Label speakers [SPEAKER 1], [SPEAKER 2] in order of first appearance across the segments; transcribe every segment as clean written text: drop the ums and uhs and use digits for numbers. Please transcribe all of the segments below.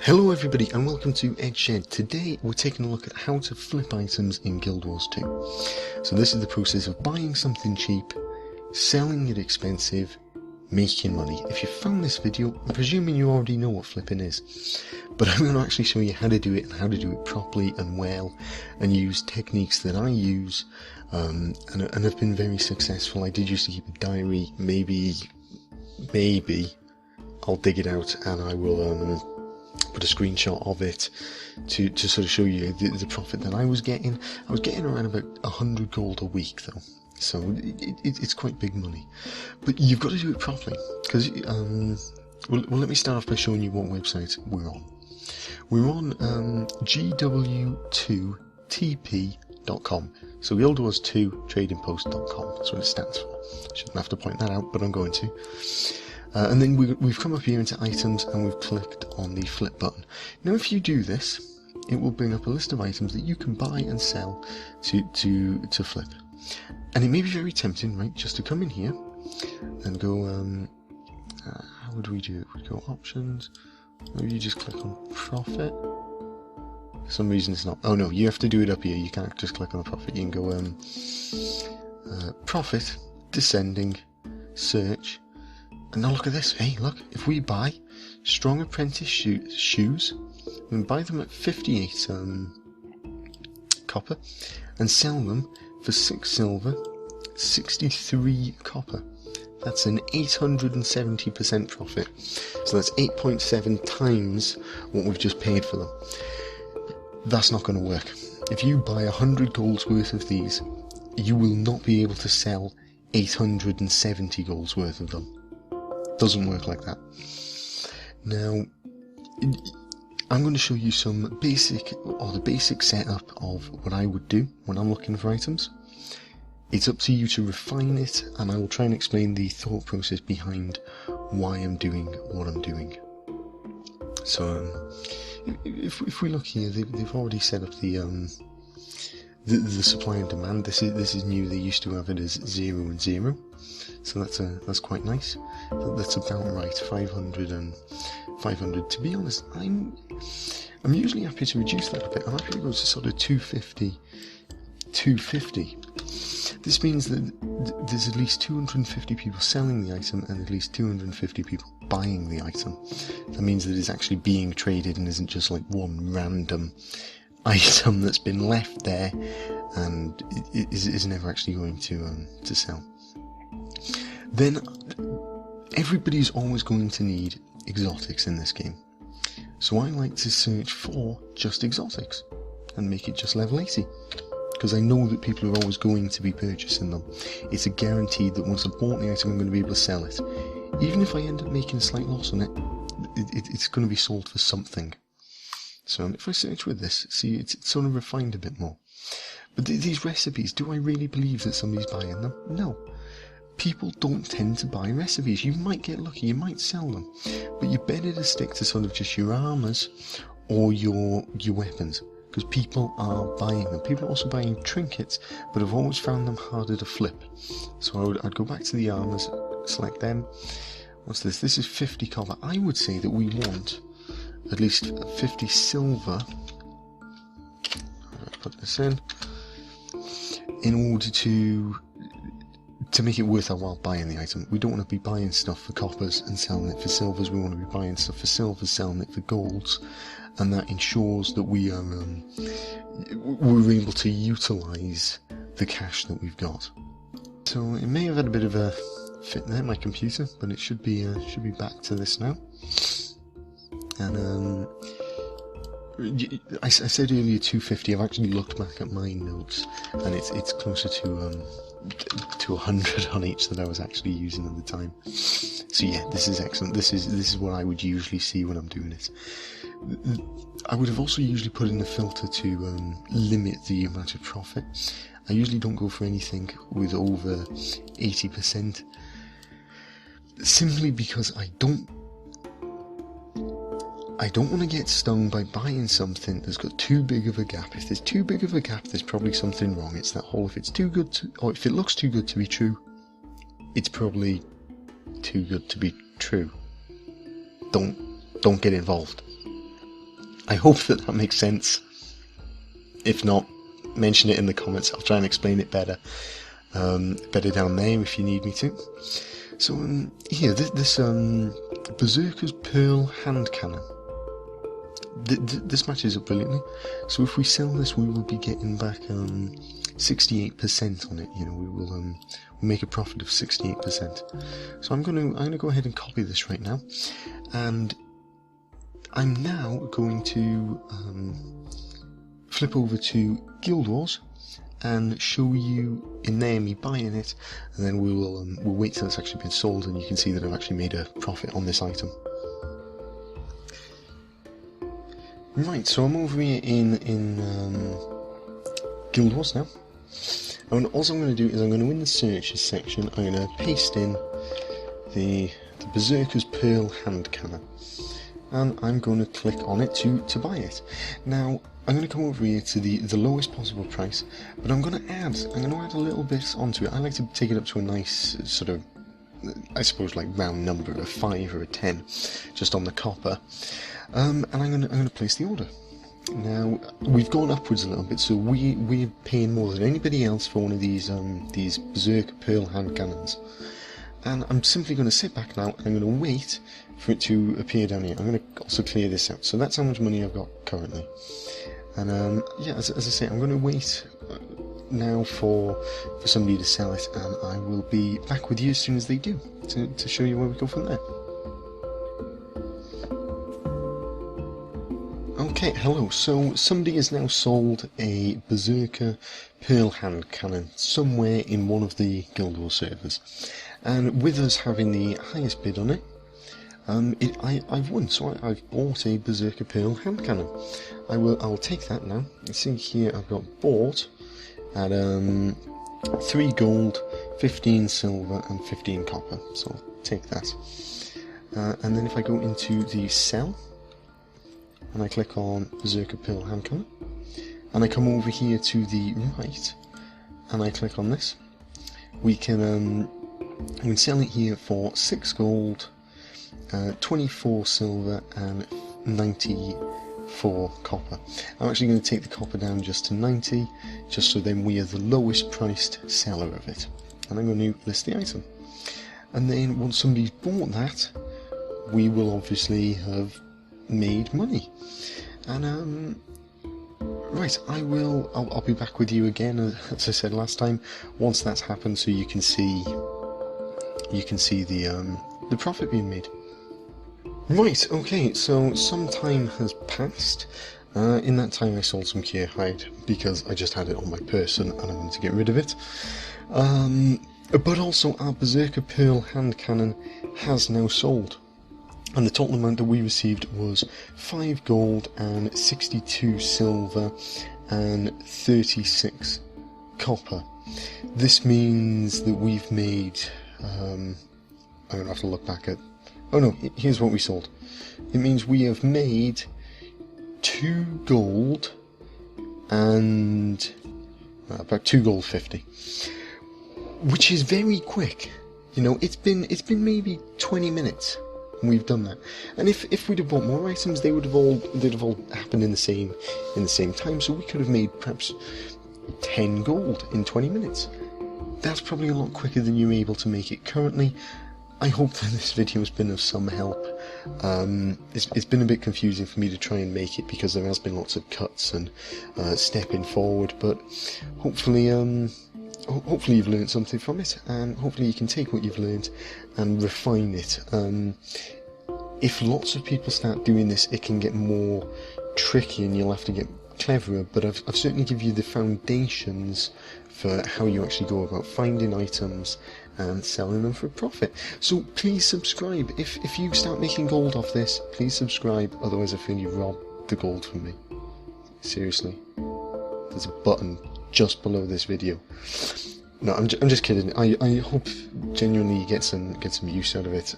[SPEAKER 1] Hello everybody and welcome to Eddzshed. Today we're taking a look at how to flip items in Guild Wars 2. So this is the process of buying something cheap, selling it expensive, making money. If you found this video, I'm presuming you already know what flipping is. But I'm going to actually show you how to do it and how to do it properly and well, and use techniques that I use and have been very successful. I did used to keep a diary. Maybe I'll dig it out and I will put a screenshot of it to sort of show you the profit that I was getting. I was getting around about 100 gold a week though, so it's quite big money. But you've got to do it properly, because well, let me start off by showing you what website we're on. We're on gw2tp.com, so Guild Wars 2 tradingpost.com. That's what it stands for. Shouldn't have to point that out, but I'm going to. And then we've come up here into items and we've clicked on the flip button. Now if you do this, it will bring up a list of items that you can buy and sell to flip. And it may be very tempting, right, just to come in here and go, how would we do it? We'd go options, maybe you just click on profit. For some reason it's not, oh no, you have to do it up here, you can't just click on the profit. You can go profit, descending, search. And now look at this, hey look, if we buy strong apprentice shoes, we can buy them at 58 copper and sell them for 6 silver, 63 copper. That's an 870% profit. So that's 8.7 times what we've just paid for them. That's not going to work. If you buy 100 gold's worth of these, you will not be able to sell 870 gold's worth of them. Doesn't work like that. Now, I'm going to show you the basic setup of what I would do when I'm looking for items. It's up to you to refine it, and I will try and explain the thought process behind why I'm doing what I'm doing. So, if we look here, they've already set up the supply and demand. This is new. They used to have it as 0 and 0. So that's quite nice. That's about right, 500 and 500. To be honest, I'm usually happy to reduce that a bit. I'm happy to go to sort of 250. This means that there's at least 250 people selling the item and at least 250 people buying the item. That means that it's actually being traded and isn't just like one random item that's been left there and is never actually going to sell. Then everybody's always going to need exotics in this game, so I like to search for just exotics and make it just level 80, because I know that people are always going to be purchasing them. It's a guarantee that once I've bought the item I'm going to be able to sell it. Even if I end up making a slight loss on it, it's going to be sold for something. So if I search with this, see, it's sort of refined a bit more. But these recipes, do I really believe that somebody's buying them? No. People don't tend to buy recipes. You might get lucky, you might sell them, but you're better to stick to sort of just your armors or your weapons, because people are buying them. People are also buying trinkets, but I've always found them harder to flip. So I'd go back to the armors, select them. What's this? This is 50 copper. I would say that we want at least 50 silver. I'll put this in order to make it worth our while buying the item. We don't want to be buying stuff for coppers and selling it for silvers. We want to be buying stuff for silvers, selling it for golds, and that ensures that we're able to utilise the cash that we've got. So it may have had a bit of a fit there, my computer, but it should be back to this now. And I said earlier 250. I've actually looked back at my notes, and it's closer to 100 on each that I was actually using at the time. So yeah, this is excellent. This is what I would usually see when I'm doing it. I would have also usually put in a filter to limit the amount of profit. I usually don't go for anything with over 80%, simply because I don't want to get stung by buying something that's got too big of a gap. If there's too big of a gap, there's probably something wrong. It's that whole, if it's too good to, or if it looks too good to be true, it's probably too good to be true. Don't get involved. I hope that makes sense. If not, mention it in the comments. I'll try and explain it better. Better down there if you need me to. So here, this Berserker's Pearl hand cannon. This matches up brilliantly. So if we sell this, we will be getting back 68% on it. You know, we will we'll make a profit of 68%. So I'm gonna go ahead and copy this right now, and I'm now going to flip over to Guild Wars and show you in there me buying it, and then we'll wait till it's actually been sold, and you can see that I've actually made a profit on this item. Right, so I'm over here in Guild Wars now, and all I'm going to do is I'm going to, in the searches section, I'm going to paste in the Berserker's Pearl hand cannon, and I'm going to click on it to buy it. Now I'm going to come over here to the lowest possible price, but I'm going to add a little bit onto it. I like to take it up to a nice sort of, I suppose, like round number, a 5 or a 10, just on the copper. And I'm going to place the order. Now we've gone upwards a little bit, so we're paying more than anybody else for one of these Berserker Pearl hand cannons. And I'm simply going to sit back now, and I'm going to wait for it to appear down here. I'm going to also clear this out. So that's how much money I've got currently. And yeah, as I say, I'm going to wait now for somebody to sell it, and I will be back with you as soon as they do to show you where we go from there. Okay, hello. So somebody has now sold a Berserker Pearl hand cannon somewhere in one of the Guild Wars servers, and with us having the highest bid on it, I've won. So I've bought a Berserker Pearl hand cannon. I'll take that now. You see here I've got bought at 3 gold, 15 silver, and 15 copper. So I'll take that. And then if I go into the sell, and I click on Berserker Pearl hand cannon, and I come over here to the right, and I click on this, we can sell it here for 6 gold, 24 silver, and 94 copper. I'm actually going to take the copper down just to 90, just so then we are the lowest priced seller of it. And I'm going to list the item. And then once somebody's bought that, we will obviously have made money. And right, I'll be back with you again, as I said last time, once that's happened, so you can see the profit being made. Right, okay, so some time has passed. In that time I sold some cure hide because I just had it on my person and I wanted to get rid of it. But also our Berserker Pearl hand cannon has now sold, and the total amount that we received was 5 gold and 62 silver and 36 copper. This means that we've made, I'm going to have to look back at, oh no, here's what we sold. It means we have made 2 gold and about 2 gold 50, which is very quick. You know, it's been maybe 20 minutes and we've done that. And if we'd have bought more items, they'd have all happened in the same time. So we could have made perhaps 10 gold in 20 minutes. That's probably a lot quicker than you're able to make it currently. I hope that this video has been of some help. It's been a bit confusing for me to try and make it because there has been lots of cuts and stepping forward, but hopefully you've learned something from it, and hopefully you can take what you've learned and refine it. If lots of people start doing this, it can get more tricky and you'll have to get cleverer, but I've certainly given you the foundations for how you actually go about finding items and selling them for a profit. So please subscribe. If you start making gold off this, please subscribe, otherwise I feel you robbed the gold from me. Seriously. There's a button just below this video. No, I'm just kidding. I hope genuinely you get some use out of it.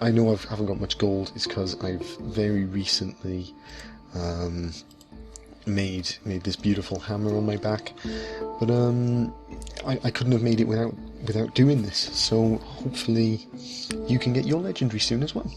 [SPEAKER 1] I know I haven't got much gold. It's because I've very recently made this beautiful hammer on my back, but I couldn't have made it without doing this. So hopefully you can get your legendary soon as well.